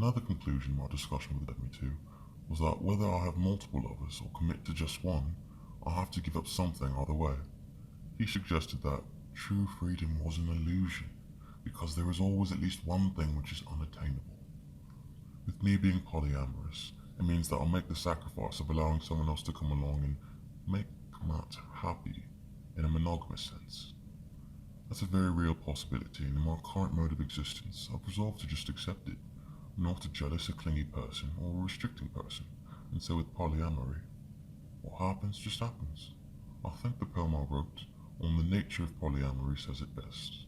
Another conclusion my discussion with led me to was that whether I have multiple lovers or commit to just one, I have to give up something either way. He suggested that true freedom was an illusion, because there is always at least one thing which is unattainable. With me being polyamorous, it means that I'll make the sacrifice of allowing someone else to come along and make Matt happy in a monogamous sense. That's a very real possibility, and in my current mode of existence, I've resolved to just accept it. I'm not a jealous or clingy person or a restricting person, and so with polyamory, what happens just happens. I think the poem I wrote on the nature of polyamory says it best.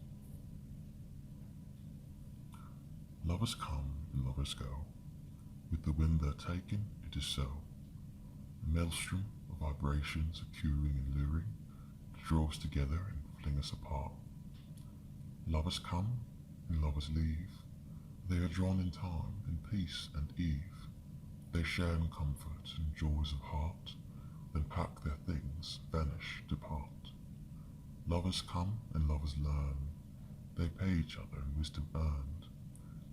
Lovers come and lovers go. With the wind they're taken, it is so. A maelstrom of vibrations accruing and luring to draw us together and fling us apart. Lovers come and lovers leave. They are drawn in time, in peace and eve. They share in comfort and joys of heart, then pack their things, vanish, depart. Lovers come and lovers learn. They pay each other in wisdom earned.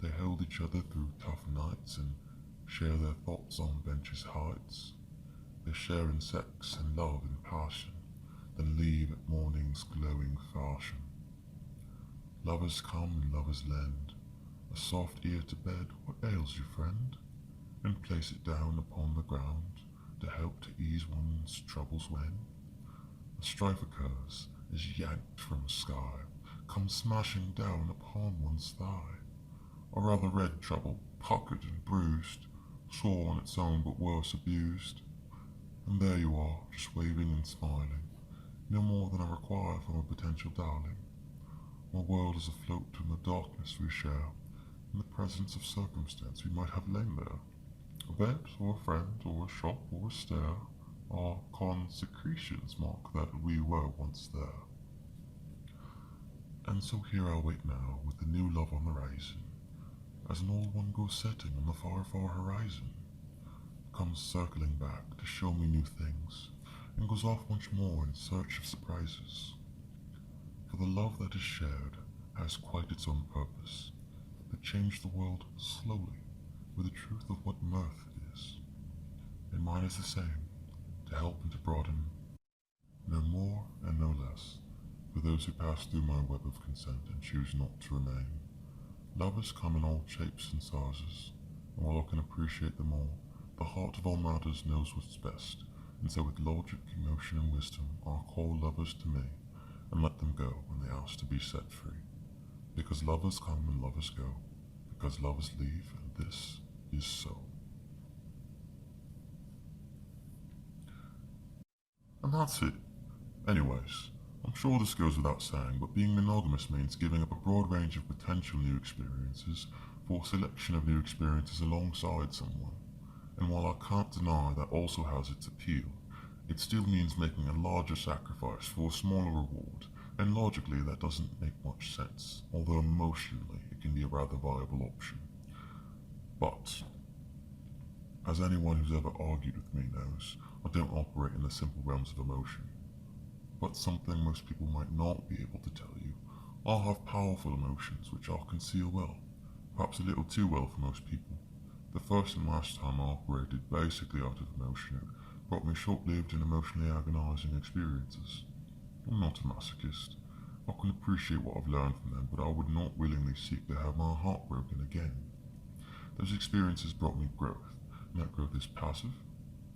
They hold each other through tough nights and share their thoughts on benches' heights. They share in sex and love and passion, then leave at morning's glowing fashion. Lovers come and lovers lend a soft ear to bed. What ails you, friend? And place it down upon the ground to help to ease one's troubles when a strife occurs, is yanked from the sky, comes smashing down upon one's thigh. Or rather red trouble, puckered and bruised, sore on its own but worse abused. And there you are, just waving and smiling, no more than I require from a potential darling. My world is afloat in the darkness we share, in the presence of circumstance we might have lain there. A bed, or a friend, or a shop, or a stair, our consecrations mark that we were once there. And so here I wait now, with the new love on the rising, as an old one goes setting on the far, far horizon, comes circling back to show me new things, and goes off once more in search of surprises. For the love that is shared has quite its own purpose, to change the world slowly with the truth of what mirth is. And mine is the same, to help and to broaden, no more and no less, for those who pass through my web of consent and choose not to remain. Lovers come in all shapes and sizes, and while I can appreciate them all, the heart of all matters knows what's best, and so with logic, emotion, and wisdom, I'll call lovers to me, and let them go when they ask to be set free. Because lovers come and lovers go, because lovers leave, and this is so. And that's it. Anyways, I'm sure this goes without saying, but being monogamous means giving up a broad range of potential new experiences for a selection of new experiences alongside someone. And while I can't deny that also has its appeal, it still means making a larger sacrifice for a smaller reward, and logically that doesn't make much sense, although emotionally it can be a rather viable option. But, as anyone who's ever argued with me knows, I don't operate in the simple realms of emotion. But something most people might not be able to tell you, I have powerful emotions which I'll conceal well, perhaps a little too well for most people. The first and last time I operated basically out of emotion, it brought me short-lived and emotionally agonizing experiences. I'm not a masochist. I can appreciate what I've learned from them, but I would not willingly seek to have my heart broken again. Those experiences brought me growth, and that growth is passive,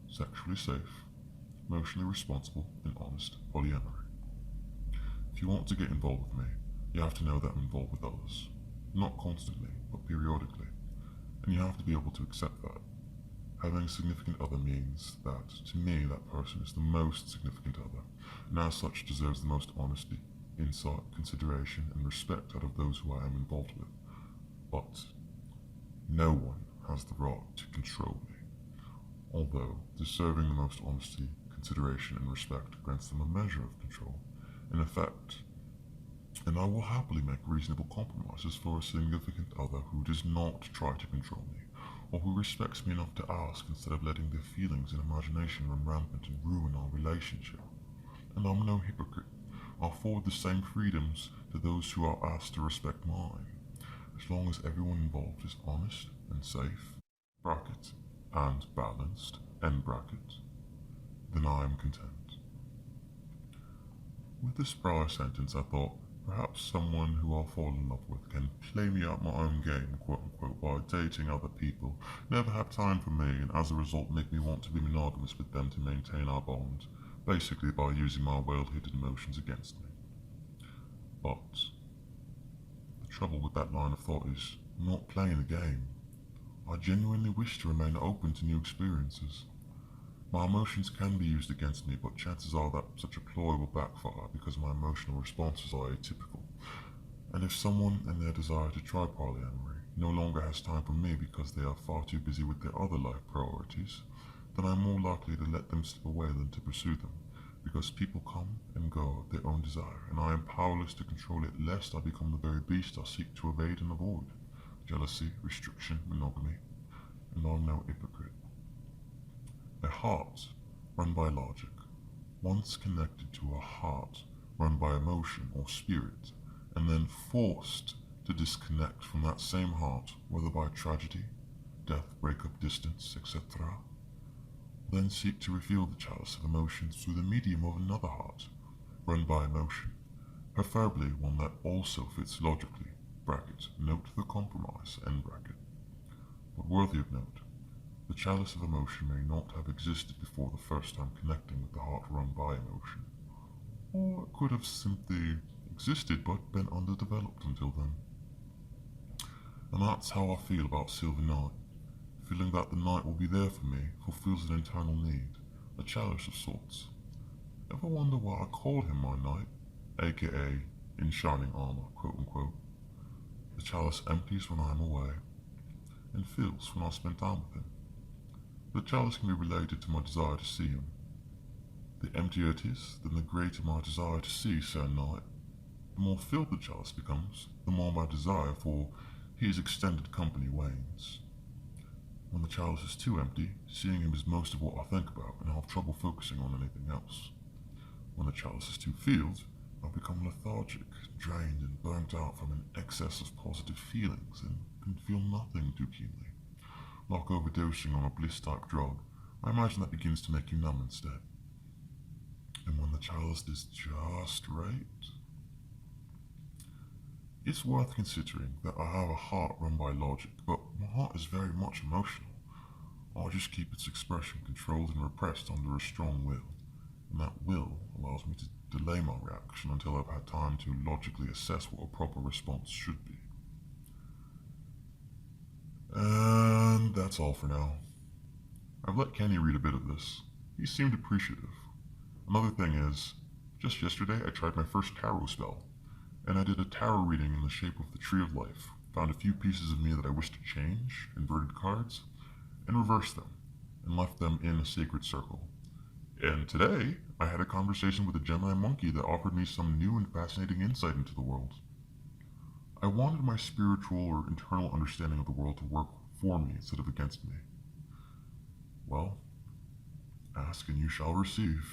sexually safe, emotionally responsible, and honest polyamory. If you want to get involved with me, you have to know that I'm involved with others. Not constantly, but periodically. And you have to be able to accept that. Having a significant other means that, to me, that person is the most significant other, and as such deserves the most honesty, insight, consideration, and respect out of those who I am involved with. But no one has the right to control me, although deserving the most honesty, consideration, and respect grants them a measure of control, in effect. And I will happily make reasonable compromises for a significant other who does not try to control me, or who respects me enough to ask instead of letting their feelings and imagination run rampant and ruin our relationship. And I'm no hypocrite. I'll afford the same freedoms to those who are asked to respect mine. as long as everyone involved is honest and safe, bracket, and balanced, end bracket, then I am content. With this prior sentence, I thought, perhaps someone who I'll fall in love with can play me out my own game, quote-unquote, while dating other people, never have time for me, and as a result make me want to be monogamous with them to maintain our bond, basically by using my well-hidden emotions against me. But the trouble with that line of thought is, I'm not playing the game. I genuinely wish to remain open to new experiences. My emotions can be used against me, but chances are that such a ploy will backfire because my emotional responses are atypical. And if someone and their desire to try polyamory no longer has time for me because they are far too busy with their other life priorities, then I'm more likely to let them slip away than to pursue them, because people come and go at their own desire, and I am powerless to control it lest I become the very beast I seek to evade and avoid. Jealousy, restriction, monogamy, and I'm no hypocrite. A heart run by logic, once connected to a heart run by emotion or spirit, and then forced to disconnect from that same heart, whether by tragedy, death, breakup, distance, etc., then seek to refill the chalice of emotions through the medium of another heart, run by emotion, preferably one that also fits logically, bracket, note the compromise, end bracket. But worthy of note, the chalice of emotion may not have existed before the first time connecting with the heart run by emotion, or it could have simply existed but been underdeveloped until then. And that's how I feel about Silver Night. Feeling that the night will be there for me fulfills an internal need, a chalice of sorts. Ever wonder why I called him my knight, aka in shining armor, quote-unquote? The chalice empties when I am away, and fills when I spend time with him. The chalice can be related to my desire to see him. The emptier it is, then the greater my desire to see Sir Knight. The more filled the chalice becomes, the more my desire for his extended company wanes. When the chalice is too empty, seeing him is most of what I think about, and I have trouble focusing on anything else. When the chalice is too filled, I become lethargic, drained and burnt out from an excess of positive feelings, and can feel nothing too keenly. Like overdosing on a bliss-type drug, I imagine that begins to make you numb instead. And when the chalice is just right, it's worth considering that I have a heart run by logic, but my heart is very much emotional. I just keep its expression controlled and repressed under a strong will, and that will allows me to delay my reaction until I've had time to logically assess what a proper response should be. And that's all for now. I've let Kenny read a bit of this. He seemed appreciative. Another thing is, just yesterday I tried my first tarot spell, and I did a tarot reading in the shape of the Tree of Life, found a few pieces of me that I wished to change, inverted cards, and reversed them, and left them in a sacred circle. And today, I had a conversation with a Gemini monkey that offered me some new and fascinating insight into the world. I wanted my spiritual or internal understanding of the world to work for me instead of against me. Well, ask and you shall receive.